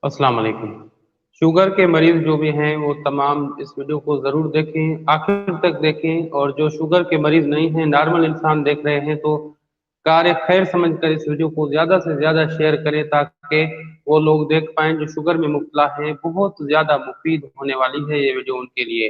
अस्सलाम वालेकुम। शुगर के मरीज जो भी हैं वो तमाम इस वीडियो को ज़रूर देखें, आखिर तक देखें। और जो शुगर के मरीज नहीं हैं, नॉर्मल इंसान देख रहे हैं तो कार खैर समझकर इस वीडियो को ज़्यादा से ज़्यादा शेयर करें ताकि वो लोग देख पाएं जो शुगर में मुब्तला हैं। बहुत ज़्यादा मुफीद होने वाली है ये वीडियो उनके लिए।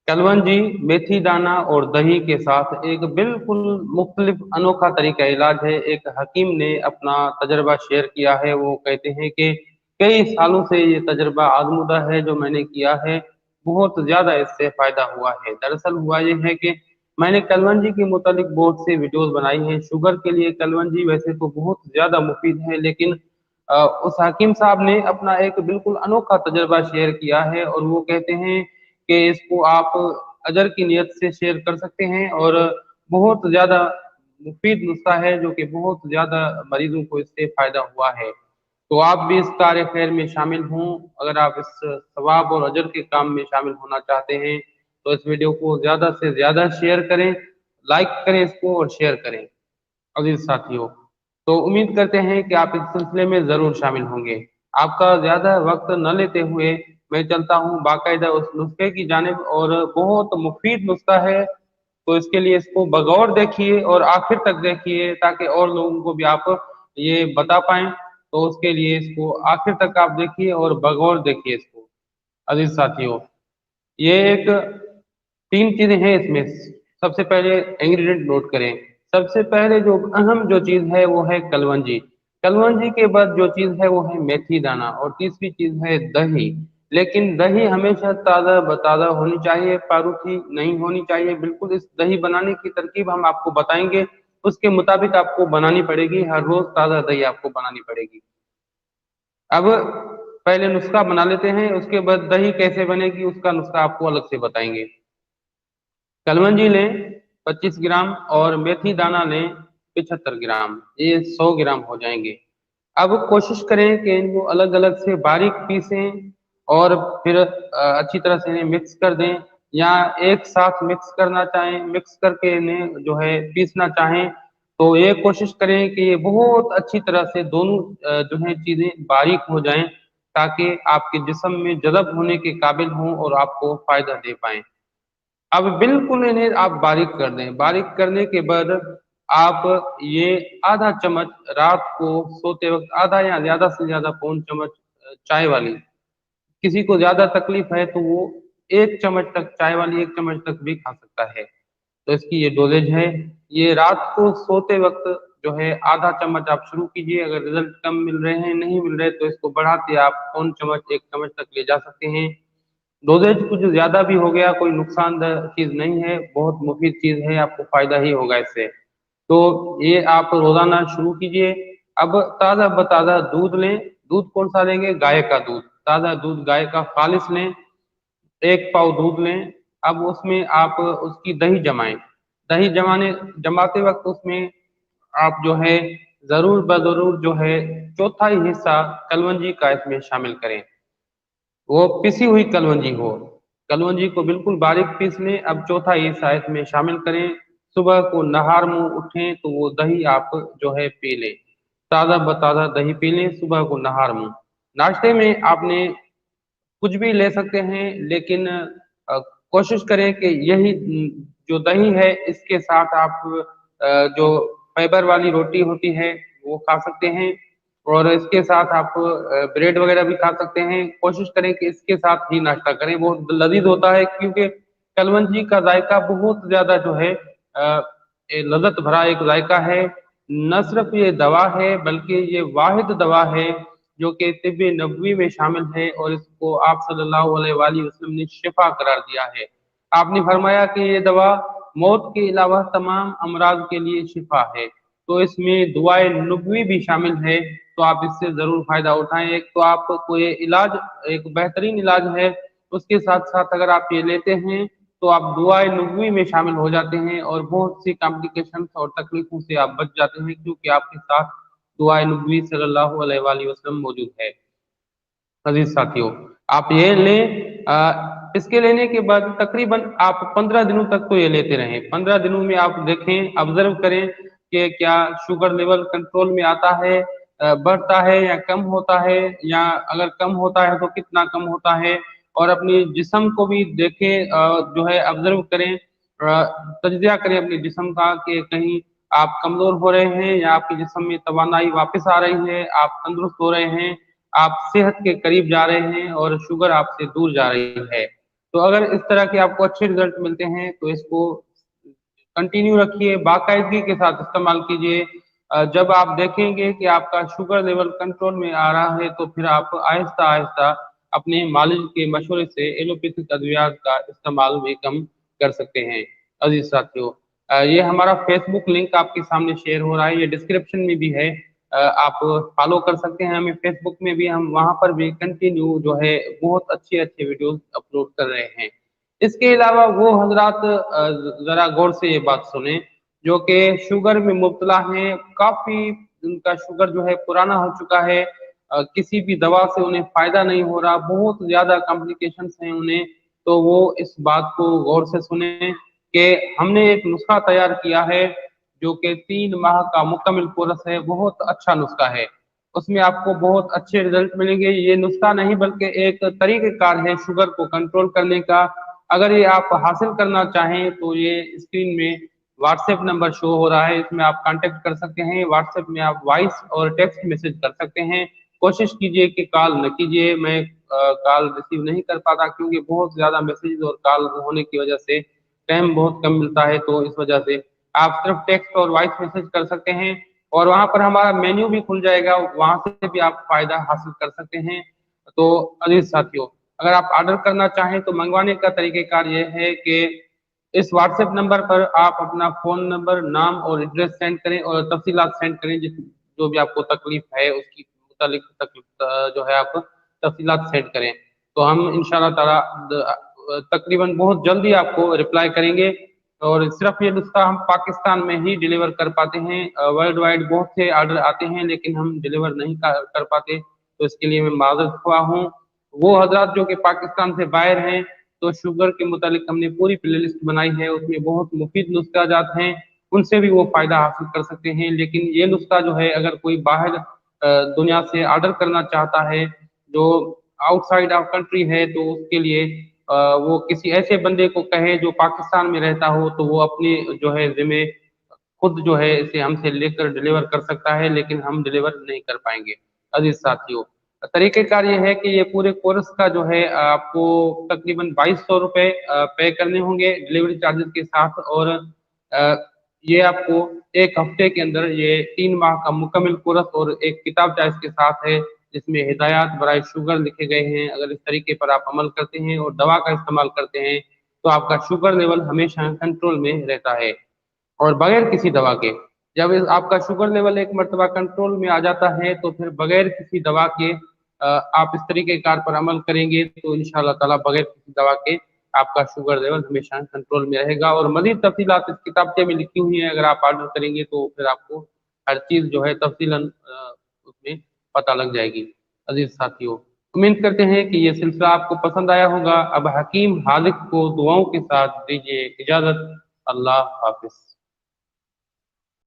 कलवंजी, मेथी दाना और दही के साथ एक बिल्कुल मुख्तलिफ अनोखा तरीका इलाज है। एक हकीम ने अपना तजर्बा शेयर किया है। वो कहते हैं कि कई सालों से ये तजर्बा आजमुदा है जो मैंने किया है, बहुत ज्यादा इससे फायदा हुआ है। दरअसल हुआ ये है कि मैंने कलवंजी के मुतालिक बहुत से वीडियोस बनाई हैं। शुगर के लिए कलवंजी वैसे तो बहुत ज्यादा मुफीद है, लेकिन उस हकीम साहब ने अपना एक बिल्कुल अनोखा तजर्बा शेयर किया है और वो कहते हैं कि इसको आप अजर की नियत से शेयर कर सकते हैं और बहुत ज्यादा मुफीद नुस्खा है जो कि बहुत ज्यादा मरीजों को इससे फायदा हुआ है। तो आप भी इस कार्य खैर में शामिल हों। अगर आप इस सवाब और अजर के काम में शामिल होना चाहते हैं तो इस वीडियो को ज्यादा से ज्यादा शेयर करें, लाइक करें इसको और शेयर करें अजीज साथियों। तो उम्मीद करते हैं कि आप इस सिलसिले में जरूर शामिल होंगे। आपका ज्यादा वक्त न लेते हुए मैं चलता हूँ बाकायदा उस नुस्खे की जानिब। और बहुत मुफीद नुस्खा है, तो इसके लिए इसको बगौर देखिए और आखिर तक देखिए ताकि और लोगों को भी आप ये बता पाएं। तो उसके लिए इसको आखिर तक आप देखिए और बगौर देखिए इसको अजीज साथियों। ये एक तीन चीजें हैं इसमें। सबसे पहले इंग्रेडिएंट नोट करें। सबसे पहले जो अहम जो चीज है वो है कलवंजी। कलवंजी के बाद जो चीज है वो है मेथी दाना और तीसरी चीज है दही। लेकिन दही हमेशा ताज़ा बताज़ा होनी चाहिए, पारूथी नहीं होनी चाहिए बिल्कुल। इस दही बनाने की तरकीब हम आपको बताएंगे, उसके मुताबिक आपको बनानी पड़ेगी। हर रोज ताज़ा दही आपको बनानी पड़ेगी। अब पहले नुस्खा बना लेते हैं, उसके बाद दही कैसे बनेगी उसका नुस्खा आपको अलग से बताएंगे। कलवंजी लें 25 ग्राम और मेथी दाना लें 75 ग्राम, ये 100 ग्राम हो जाएंगे। अब कोशिश करें कि इनको अलग अलग से बारीक पीसें और फिर अच्छी तरह से इन्हें मिक्स कर दें, या एक साथ मिक्स करना चाहें, मिक्स करके इन्हें जो है पीसना चाहें तो ये कोशिश करें कि ये बहुत अच्छी तरह से दोनों जो है चीजें बारीक हो जाएं ताकि आपके जिस्म में जज़ब होने के काबिल हों और आपको फायदा दे पाएं। अब बिल्कुल इन्हें आप बारीक कर दें। बारीक करने के बाद आप ये आधा चम्मच रात को सोते वक्त, आधा या ज्यादा से ज्यादा पौन चम्मच चाय वाली, किसी को ज्यादा तकलीफ है तो वो 1 चम्मच तक, चाय वाली 1 चम्मच तक भी खा सकता है। तो इसकी ये डोजेज है। ये रात को सोते वक्त जो है आधा चम्मच आप शुरू कीजिए। अगर रिजल्ट कम मिल रहे हैं, नहीं मिल रहे, तो इसको बढ़ाते आप पौन चम्मच 1 चम्मच तक ले जा सकते हैं। डोजेज कुछ ज्यादा भी हो गया कोई नुकसानदायक चीज नहीं है, बहुत मुफीद चीज है, आपको फायदा ही होगा इससे। तो ये आप रोजाना शुरू कीजिए। अब ताज़ा बताज़ा दूध लें। दूध कौन सा लेंगे? गाय का दूध, ताज़ा दूध गाय का खालिस लें। 1 पाव दूध लें। अब उसमें आप उसकी दही जमाएं। दही जमाते वक्त उसमें आप जो है जरूर बजरूर जो है चौथाई हिस्सा कलवंजी का इसमें शामिल करें। वो पिसी हुई कलवंजी हो। कलवंजी को बिल्कुल बारीक पीस लें। अब चौथा हिस्सा इसमें शामिल करें। सुबह को नहार मुंह उठें तो वो दही आप जो है पी लें। ताज़ा बताज़ा दही पी लें सुबह को नहार मुंह। नाश्ते में आपने कुछ भी ले सकते हैं, लेकिन कोशिश करें कि यही जो दही है इसके साथ आप जो फाइबर वाली रोटी होती है वो खा सकते हैं। और इसके साथ आप ब्रेड वगैरह भी खा सकते हैं। कोशिश करें कि इसके साथ ही नाश्ता करें, बहुत लजीज होता है क्योंकि कलवंजी का जायका बहुत ज्यादा जो है लज्जत भरा एक जायका है। न सिर्फ ये दवा है बल्कि ये वाहिद दवा है जो कि तिब्ब नबवी में शामिल है और इसको आप सल्लल्लाहु अलैहि वसल्लम ने शिफा करार दिया है। आपने फरमाया कि ये दवा मौत के अलावा तमाम अमराज के लिए शिफा है। तो इसमें दुआए नबवी भी शामिल है। तो आप इससे जरूर फायदा उठाएं। एक तो आपको ये इलाज एक बेहतरीन इलाज है, उसके साथ साथ अगर आप ये लेते हैं तो आप दुआए नबवी में शामिल हो जाते हैं और बहुत सी कॉम्प्लिकेशन और तकलीफों से आप बच जाते हैं क्योंकि आपके साथ दुआए नबवी सल्लल्लाहु अलैहि वसल्लम मौजूद है। अजीज साथियों, आप ये लें। इसके लेने के बाद तकरीबन आप 15 दिनों तक तो ये लेते रहें। 15 दिनों में आप देखें, ऑब्जर्व करें कि क्या शुगर लेवल कंट्रोल में आता है बढ़ता है या कम होता है, या अगर कम होता है तो कितना कम होता है। और अपनी जिस्म को भी देखें, जो है ऑब्जर्व करें, तज्जिया करें अपने जिस्म का कि कहीं आप कमजोर हो रहे हैं या आपके जिस्म में तवानाई वापस आ रही है, आप तंदुरुस्त हो रहे हैं, आप सेहत के करीब जा रहे हैं और शुगर आपसे दूर जा रही है। तो अगर इस तरह के आपको अच्छे रिजल्ट मिलते हैं तो इसको कंटिन्यू रखिए, बाकायदगी के साथ इस्तेमाल कीजिए। जब आप देखेंगे कि आपका शुगर लेवल कंट्रोल में आ रहा है तो फिर आप आहिस्ता आहिस्ता अपने मालिज के मशवरे से एलोपैथिक अद्वियात का इस्तेमाल भी कम कर सकते हैं। अजीज साथियों, ये हमारा फेसबुक लिंक आपके सामने शेयर हो रहा है, ये डिस्क्रिप्शन में भी है। आप फॉलो कर सकते हैं हमें फेसबुक में भी, हम वहां पर भी कंटिन्यू जो है बहुत अच्छे अच्छे वीडियोस अपलोड कर रहे हैं। इसके अलावा वो हजरात जरा गौर से ये बात सुने जो कि शुगर में मुब्तला हैं, काफी उनका शुगर जो है पुराना हो चुका है, किसी भी दवा से उन्हें फायदा नहीं हो रहा, बहुत ज्यादा कॉम्प्लिकेशंस हैं उन्हें। तो वो इस बात को गौर से सुने कि हमने एक नुस्खा तैयार किया है जो कि 3 माह का मुकम्मल कोर्स है, बहुत अच्छा नुस्खा है, उसमें आपको बहुत अच्छे रिजल्ट मिलेंगे। ये नुस्खा नहीं बल्कि एक तरीक़ेकार है शुगर को कंट्रोल करने का। अगर ये आप हासिल करना चाहें तो ये स्क्रीन में व्हाट्सएप नंबर शो हो रहा है, इसमें आप कांटेक्ट कर सकते हैं। व्हाट्सएप में आप वॉइस और टेक्स्ट मैसेज कर सकते हैं। कोशिश कीजिए कि कॉल न कीजिए, मैं कॉल रिसीव नहीं कर पाता क्योंकि बहुत ज़्यादा मैसेज और कॉल होने की वजह से टाइम बहुत कम मिलता है, तो इस वजह से आप सिर्फ टेक्स्ट और वॉइस मैसेज कर सकते हैं। और वहां पर हमारा मेन्यू भी खुल जाएगा, वहां से भी आप फायदा हासिल कर सकते हैं। तो अजीज साथियों, अगर आप ऑर्डर करना चाहें तो मंगवाने का तरीकेकार ये है कि इस व्हाट्सएप नंबर पर आप अपना फोन नंबर, नाम और एड्रेस सेंड करें और तफसीलात सेंड करें, जिस जो भी आपको तकलीफ है उसकी मुतालिक जो है आप तफसीलात सेंड करें। तो हम इंशाल्लाह ताला तकरीबन बहुत जल्दी आपको रिप्लाई करेंगे। और सिर्फ ये नुस्खा हम पाकिस्तान में ही डिलीवर कर पाते हैं, वर्ल्ड वाइड बहुत से ऑर्डर आते हैं लेकिन हम डिलीवर नहीं कर पाते, तो इसके लिए मैं माजरत हुआ हूँ। वो हजरात जो कि पाकिस्तान से बाहर हैं, तो शुगर के मुतालिक हमने पूरी प्ले लिस्ट बनाई है, उसमें बहुत मुफीद नुस्खा जात हैं, उनसे भी वो फायदा हासिल कर सकते हैं। लेकिन ये नुस्खा जो है अगर कोई बाहर दुनिया से ऑर्डर करना चाहता है जो आउटसाइड ऑफ कंट्री है, तो उसके लिए वो किसी ऐसे बंदे को कहे जो पाकिस्तान में रहता हो, तो वो अपनी जो है जिम्मे खुद जो है इसे हमसे लेकर डिलीवर कर सकता है, लेकिन हम डिलीवर नहीं कर पाएंगे। अजीज साथियों, तरीकेकार ये है कि ये पूरे कोर्स का जो है आपको तकरीबन 2200 रुपये पे करने होंगे डिलीवरी चार्जेस के साथ। और ये आपको एक हफ्ते के अंदर ये 3 माह का मुकम्मल कोर्स और एक किताब इसके साथ है जिसमें हिदायत बराए शुगर लिखे गए हैं। अगर इस तरीके पर आप अमल करते हैं और दवा का इस्तेमाल करते हैं तो आपका शुगर लेवल हमेशा कंट्रोल में रहता है और बगैर किसी दवा के। जब आपका शुगर लेवल एक मरतबा कंट्रोल में आ जाता है तो फिर बगैर किसी दवा के आप इस तरीके कार पर अमल करेंगे तो इंशाल्लाह ताला बगैर किसी दवा के आपका शुगर लेवल हमेशा कंट्रोल में रहेगा। और मजीद तफसीलात इस किताबचे में लिखी हुई हैं, अगर आप ऑर्डर करेंगे तो फिर आपको हर चीज़ जो है तफसीलन उसमें पता लग जाएगी। अजीज साथियों, उम्मीद करते हैं कि ये सिलसिला आपको पसंद आया होगा। अब हकीम हालिक को दुआओं के साथ दीजिए इजाजत। अल्लाह हाफिज।